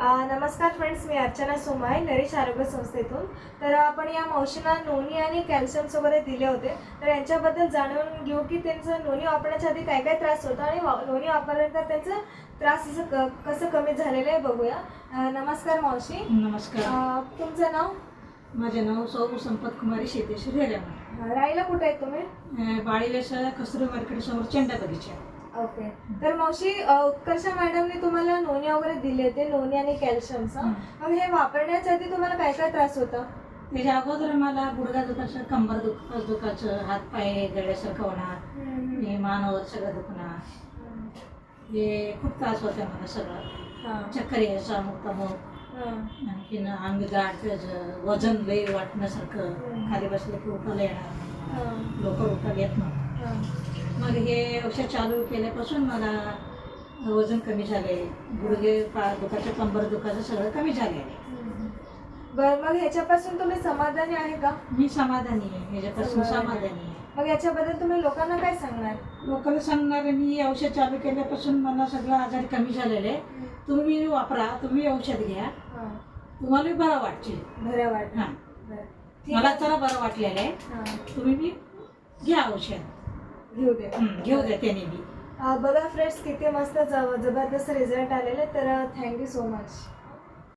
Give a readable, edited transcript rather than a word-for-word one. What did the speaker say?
नमस्कार फ्रेंड्स, मी अर्चना सोमाय नरेश आरोग्य संस्थेतून. तर आपण या मावशींना नोनी आणि कॅल्शियम्स वगैरे दिले होते. तर यांच्याबद्दल जाणून घेऊ की त्यांचं नोनी वापरण्याच्या आधी काय काय त्रास होता आणि नोनी वापरल्यानंतर त्यांचं त्रास कसं कमी झालेलं आहे बघूया. नमस्कार मावशी. नमस्कार. तुमचं नाव? माझे नाव सौ संपत कुमारी शेतेश्वरी हेरेमा. राहायला कुठे आहे तुम्ही? बाळीवेस कस्तुरी मार्केट समोर चेंडा बगीचा. ओके. तर मावशी, उत्कर्ष मॅडमने तुम्हाला नोनी वगैरे दिले ते नोनी आणि कॅल्शियमचं. मग हे वापरण्याच्या आधी तुम्हाला काय काय त्रास होता? त्याच्या अगोदर मला गुडघा दुखायचं, कंबर दुखायचं, हात पाय गळ्यासारखं होणार, हे मानावर सगळं दुखणार, हे खूप त्रास होता मला सगळं. चक्कर यायचा मुक्तामुख, आणखीन अंग गाठ, वजन लई वाटण्यासारखं, खाली बसलं की उठायला येणार, लवकर उठायला येत नव्हतं. मग हे औषध चालू केल्यापासून मला वजन कमी झाले, गुडघे दुखायचं, कंबर दुखायचं सगळं कमी झाले. बरं, मग ह्याच्यापासून तुम्ही समाधानी आहे का? मी समाधानी आहे, ह्याच्यापासून समाधानी आहे. मग याच्याबद्दल तुम्ही लोकांना काय सांगणार? लोकांना सांगणार मी औषध चालू केल्यापासून मला सगळं आजारी कमी झालेले. तुम्ही वापरा, तुम्ही औषध घ्या, तुम्हाला बरं वाटतील. बरं वाटतं. हां, मला तर बरं वाटलेलं आहे. तुम्ही बी घ्या औषध, घेऊ दे त्याने बी. बघा फ्रेंड्स, किती मस्त जबरदस्त रिझल्ट आलेले. तर थँक्यू सो मच.